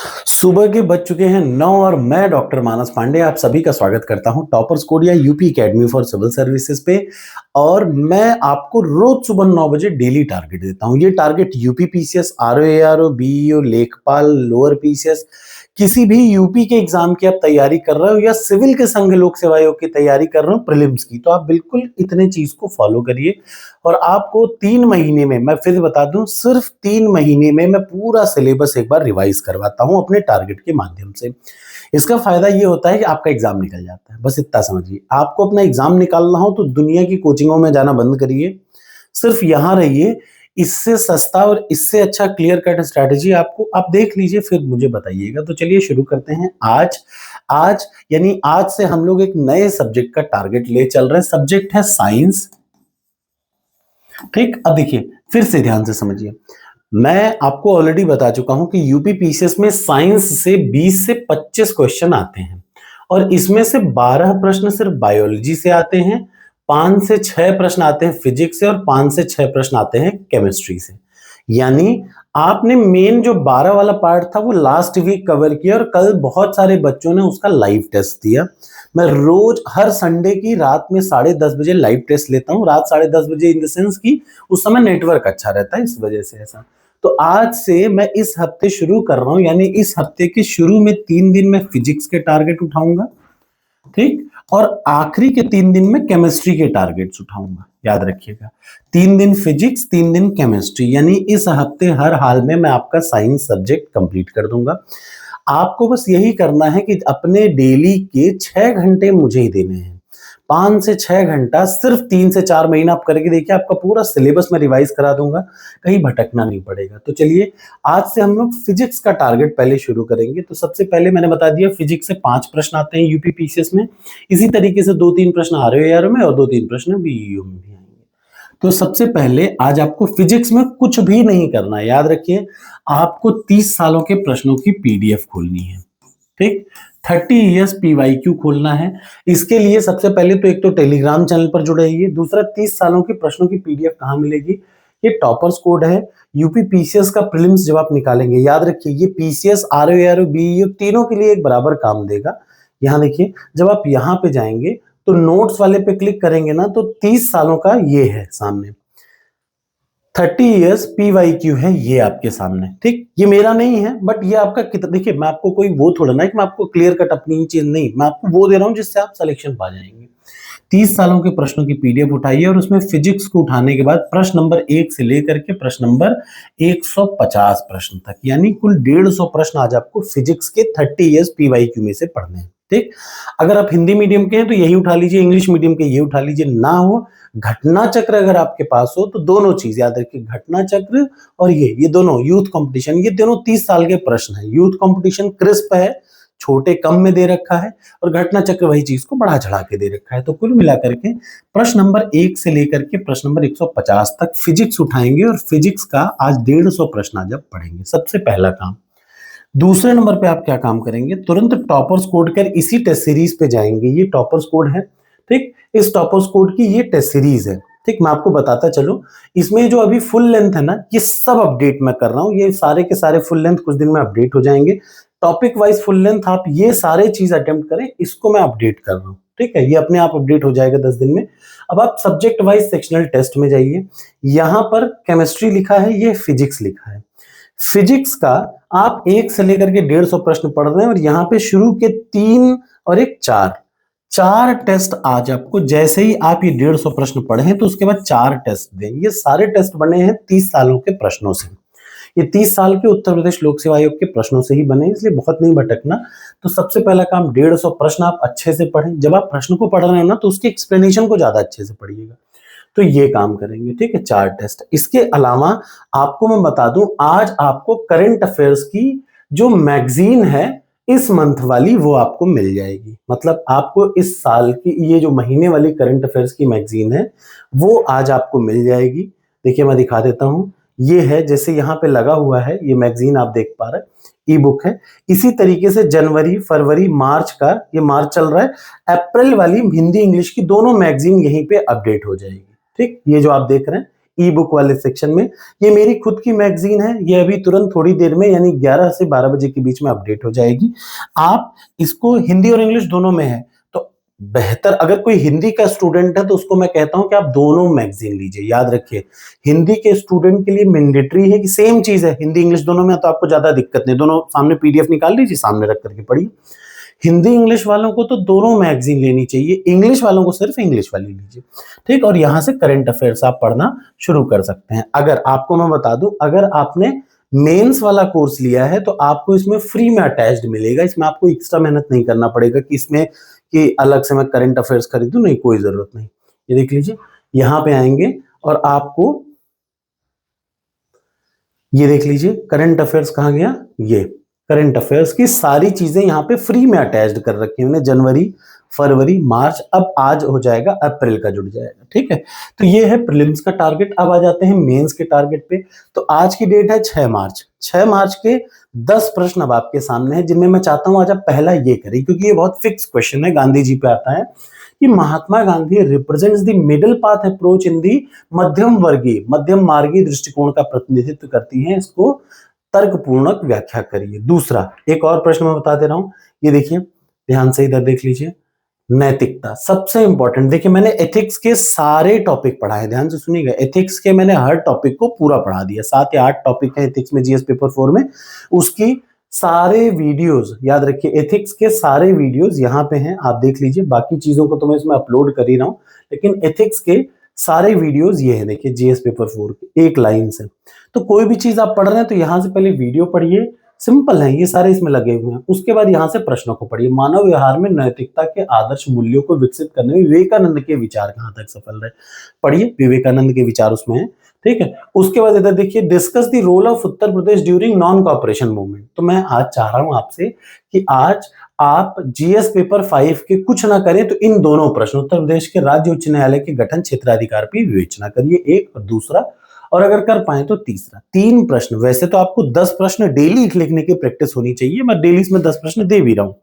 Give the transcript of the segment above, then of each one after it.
सुबह के बज चुके हैं 9 और मैं डॉक्टर मानस पांडे आप सभी का स्वागत करता हूं टॉपर्स कोड या UP academy for civil services पे। और मैं आपको रोज सुबह 9 बजे डेली टारगेट देता हूं। ये टारगेट यूपी पीसीएस, आरओएआरओ, बीईओ, लेखपाल, लोअर पीसीएस, किसी भी यूपी के एग्जाम की आप तैयारी कर रहे हो या सिविल के संघ लोक सेवा आयोग की तैयारी कर रहे हो प्रीलिम्स की, तो आप बिल्कुल इतने चीज को फॉलो करिए। और आपको 3 महीने में, मैं फिर बता दूं, सिर्फ 3 महीने में मैं पूरा सिलेबस एक बार रिवाइज करवाता हूं अपने टारगेट के माध्यम से। इसका फायदा ये होता है कि आपका एग्जाम निकल जाता है। बस इतना समझिए, आपको अपना एग्जाम निकालना हो तो दुनिया की कोचिंगों में जाना बंद करिए, सिर्फ यहां रहिए। इससे सस्ता और इससे अच्छा क्लियर कट स्ट्रैटेजी आपको, आप देख लीजिए फिर मुझे बताइएगा। तो चलिए शुरू करते हैं। आज आज यानी आज से हम लोग एक नए सब्जेक्ट का टारगेट ले चल रहे हैं। सब्जेक्ट है साइंस। ठीक, अब देखिए फिर से ध्यान से समझिए। मैं आपको ऑलरेडी बता चुका हूं कि यूपी पीसीएस में साइंस से 20 से 25 क्वेश्चन आते हैं और इसमें से 12 प्रश्न सिर्फ बायोलॉजी से आते हैं, 5 से 6 प्रश्न आते हैं फिजिक्स से और 5 से 6 प्रश्न आते हैं केमिस्ट्री से। यानी आपने मेन जो 12 वाला पार्ट था वो लास्ट वीक कवर किया और कल बहुत सारे बच्चों ने उसका लाइव टेस्ट दिया। मैं रोज हर संडे की रात में 10:30 बजे लाइव टेस्ट लेता हूँ। रात 10:30 बजे इन द सेंस की उस समय नेटवर्क अच्छा रहता है, इस वजह से ऐसा। तो आज से मैं इस हफ्ते शुरू कर रहा हूं, यानी इस हफ्ते के शुरू में 3 दिन में फिजिक्स के टारगेट उठाऊंगा, ठीक, और आखिरी के 3 दिन में केमिस्ट्री के टारगेट्स उठाऊंगा। याद रखिएगा, 3 दिन फिजिक्स, 3 दिन केमिस्ट्री, यानी इस हफ्ते हर हाल में मैं आपका साइंस सब्जेक्ट कंप्लीट कर दूंगा। आपको बस यही करना है कि अपने डेली के 6 घंटे मुझे ही देने हैं। 5 से 6 घंटा सिर्फ 3 से 4 महीना आप करके देखिए, आपका पूरा सिलेबस में रिवाइज करा दूंगा, कहीं भटकना नहीं पड़ेगा। तो चलिए आज से हम लोग फिजिक्स का टारगेट पहले शुरू करेंगे। तो सबसे पहले मैंने बता दिया फिजिक्स से 5 प्रश्न आते हैं यूपी पीसीएस में। इसी तरीके से 2-3 प्रश्न आरओएआरओ में और 2-3 प्रश्न बीईओ में भी आएंगे। तो सबसे पहले आज आपको फिजिक्स में कुछ भी नहीं करना है। याद रखिए, आपको 30 सालों के प्रश्नों की पीडीएफ खोलनी है, ठीक, 30 इयर्स पीवाईक्यू खोलना है। इसके लिए सबसे पहले तो एक तो टेलीग्राम चैनल पर जुड़े रहिए। दूसरा, 30 सालों के प्रश्नों की पीडीएफ कहां मिलेगी? ये टॉपर्स कोड है। यूपी पीसीएस का प्रीलिम्स जब आप निकालेंगे, याद रखिए ये पीसीएस, आरओएआरओ, बीईओ तीनों के लिए एक बराबर काम देगा। यहां देखिए, जब आप यहां पे जाएंगे तो नोट्स वाले पे क्लिक करेंगे ना, तो 30 सालों का ये है सामने, 30 इयर्स पीवाईक्यू है ये आपके सामने, ठीक। ये मेरा नहीं है, बट ये आपका कितना, देखिए मैं आपको कोई वो थोड़ा ना कि मैं आपको क्लियर कट अपनी चीज नहीं, मैं आपको वो दे रहा हूं जिससे आप सिलेक्शन पा जाएंगे। 30 सालों के प्रश्नों की पीडीएफ उठाइए और उसमें फिजिक्स को उठाने के बाद प्रश्न नंबर 1 से लेकर के प्रश्न नंबर 150 प्रश्न तक, यानी कुल 150 प्रश्न आज आपको फिजिक्स के 30 इयर्स पीवाईक्यू में से पढ़ने हैं, ठीक। अगर आप हिंदी मीडियम के हैं तो यही उठा लीजिए, इंग्लिश मीडियम के ये उठा लीजिए। ना हो घटना चक्र अगर आपके पास हो तो दोनों चीज याद रखिए, घटना चक्र और ये दोनों यूथ कंपटीशन, ये दोनों 30 साल के प्रश्न हैं। यूथ कंपटीशन क्रिस्प है, छोटे कम में दे रखा है, और घटना चक्र वही चीज को बढ़ा चढ़ा के दे रखा है। तो कुल मिलाकर के प्रश्न नंबर 1 से लेकर के प्रश्न नंबर 150 तक फिजिक्स उठाएंगे और फिजिक्स का आज 150 प्रश्न आज आप पढ़ेंगे, सबसे पहला काम। दूसरे नंबर पे आप क्या काम करेंगे, तुरंत टॉपर्स कोड कर इसी टेस्ट सीरीज पे जाएंगे। ये टॉपर्स कोड है, ठीक। इस टॉपर्स कोड की ये टेस्ट सीरीज है, ठीक। मैं आपको बताता चलूं, इसमें जो अभी फुल लेंथ है ना, ये सब अपडेट मैं कर रहा हूं। ये सारे के सारे फुल लेंथ कुछ दिन में अपडेट हो जाएंगे। टॉपिक वाइज फुल लेंथ आप ये सारे चीज अटेम्प्ट करें, इसको मैं अपडेट कर रहा हूं, ठीक है। ये अपने आप अपडेट हो जाएगा 10 दिन में। अब आप सब्जेक्ट वाइज सेक्शनल टेस्ट में जाइए। यहां पर केमिस्ट्री लिखा है, ये फिजिक्स लिखा है। फिजिक्स का आप 1 से लेकर के 150 प्रश्न पढ़ रहे हैं और यहाँ पे शुरू के 3 और एक 4 टेस्ट आज आपको, जैसे ही आप ये 150 प्रश्न पढ़े तो उसके बाद 4 टेस्ट दें। ये सारे टेस्ट बने हैं 30 सालों के प्रश्नों से। ये 30 साल के उत्तर प्रदेश लोक सेवा आयोग के प्रश्नों से ही बने, इसलिए बहुत नहीं भटकना। तो सबसे पहला काम, 150 प्रश्न आप अच्छे से पढ़ें। जब आप प्रश्न को पढ़ रहे हो ना, तो उसके एक्सप्लेनेशन को ज्यादा अच्छे से पढ़िएगा। तो ये काम करेंगे, ठीक है, 4 टेस्ट। इसके अलावा आपको मैं बता दूं, आज आपको करंट अफेयर्स की जो मैगजीन है इस मंथ वाली, वो आपको मिल जाएगी। मतलब आपको इस साल की ये जो महीने वाली करंट अफेयर्स की मैगजीन है वो आज आपको मिल जाएगी। देखिए मैं दिखा देता हूं, ये है, जैसे यहाँ पे लगा हुआ है ये मैगजीन आप देख पा रहे हैं, ई बुक है। इसी तरीके से जनवरी, फरवरी, मार्च का, ये मार्च चल रहा है, अप्रैल वाली हिंदी इंग्लिश की दोनों मैगजीन यहीं पे अपडेट हो जाएगी, ठीक। ये जो आप देख रहे हैं ई बुक वाले सेक्शन में। ये मेरी खुद की मैगजीन है, ये अभी तुरंत थोड़ी देर में यानी 11 से 12 बजे के बीच में अपडेट हो जाएगी। आप इसको हिंदी और इंग्लिश दोनों में है, तो बेहतर अगर कोई हिंदी का स्टूडेंट है तो उसको मैं कहता हूं कि आप दोनों मैगजीन लीजिए। याद रखिए, हिंदी के स्टूडेंट के लिए मैंडेटरी है कि सेम चीज है हिंदी इंग्लिश दोनों में, तो आपको ज्यादा दिक्कत नहीं, दोनों सामने पीडीएफ निकाल लीजिए, सामने रख करके पढ़िए। हिंदी इंग्लिश वालों को तो दोनों मैगजीन लेनी चाहिए, इंग्लिश वालों को सिर्फ इंग्लिश वाली लीजिए, ठीक। और यहां से करंट अफेयर्स आप पढ़ना शुरू कर सकते हैं। अगर आपको मैं बता दूं, अगर आपने मेंस वाला कोर्स लिया है तो आपको इसमें फ्री में अटैच्ड मिलेगा, इसमें आपको एक्स्ट्रा मेहनत नहीं करना पड़ेगा कि इसमें कि अलग से मैं करंट अफेयर्स खरीदूं, नहीं, कोई जरूरत नहीं। ये देख लीजिए, यहां पे आएंगे और आपको ये देख लीजिए करंट अफेयर्स कहां गया, ये करंट अफेयर्स की सारी चीजें यहाँ पे फ्री में अटैच्ड कर रखी है, जनवरी, फरवरी, मार्च, अब आज हो जाएगा अप्रैल का जुड़ जाएगा, ठीक है। तो ये है प्रीलिम्स का टारगेट। अब आ जाते हैं मेंस के टारगेट पे। तो आज की डेट है 6 मार्च। 6 मार्च के 10 प्रश्न अब आपके सामने हैं, जिनमें मैं चाहता हूं आज आप पहला ये करें, क्योंकि ये बहुत फिक्स क्वेश्चन है, गांधी जी पे आता है कि Mahatma Gandhi represents the middle path approach in the मध्यम मार्गी दृष्टिकोण का प्रतिनिधित्व करती हैं, इसको तर्कपूर्णक व्याख्या करिए। दूसरा एक और प्रश्न मैं बता दे रहा हूं, ये देखिए ध्यान से इधर देख लीजिए, नैतिकता सबसे इंपॉर्टेंट। देखिए मैंने एथिक्स के सारे टॉपिक पढ़ाए, ध्यान से सुनिएगा, एथिक्स के मैंने हर टॉपिक को पूरा पढ़ा दिया, 7 या 8 टॉपिक है एथिक्स में जीएस पेपर 4 में, उसकी सारे वीडियोस याद रखिए, एथिक्स के सारे वीडियोस यहाँ पे हैं, आप देख लीजिए। बाकी चीजों को तो मैं इसमें अपलोड कर ही रहा हूं, लेकिन एथिक्स के सारे वीडियोस ये हैं, देखिए जीएस पेपर 4 के एक लाइन से। तो कोई भी चीज आप पढ़ रहे हैं तो यहां से पहले वीडियो पढ़िए, सिंपल है, ये सारे इसमें लगे हुए हैं। उसके बाद यहां से प्रश्नों को पढ़िए। मानव व्यवहार में नैतिकता के आदर्श मूल्यों को विकसित करने में विवेकानंद के विचार कहां तक सफल रहे, पढ़िए, विवेकानंद के विचार उसमें है, ठीक है। उसके बाद इधर देखिए, discuss the role of Uttar Pradesh during non cooperation movement. तो मैं आज चाह रहा हूं आपसे कि आज आप जीएस पेपर 5 के कुछ ना करें तो इन दोनों प्रश्न, उत्तर प्रदेश के राज्य उच्च न्यायालय के गठन क्षेत्राधिकार की विवेचना करिए, एक, और दूसरा, और अगर कर पाए तो तीसरा। 3 प्रश्न, वैसे तो आपको 10 प्रश्न डेली लिखने की प्रैक्टिस होनी चाहिए, मैं डेली इसमें 10 प्रश्न दे भी रहा हूं,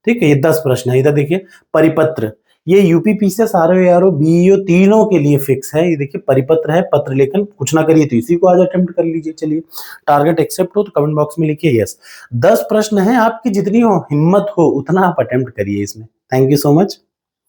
ठीक है। ये 10 प्रश्न है। इधर देखिए परिपत्र, ये यूपीपीसीएस, आरओ, बीईओ तीनों के लिए फिक्स है। ये देखिए परिपत्र है, पत्र लेखन कुछ ना करिए तो इसी को आज अटेम्प्ट कर लीजिए। चलिए, टारगेट एक्सेप्ट हो तो कमेंट बॉक्स में लिखिए यस। 10 प्रश्न है, आपकी जितनी हो हिम्मत हो उतना आप अटेम्प्ट करिए इसमें। Thank you so much.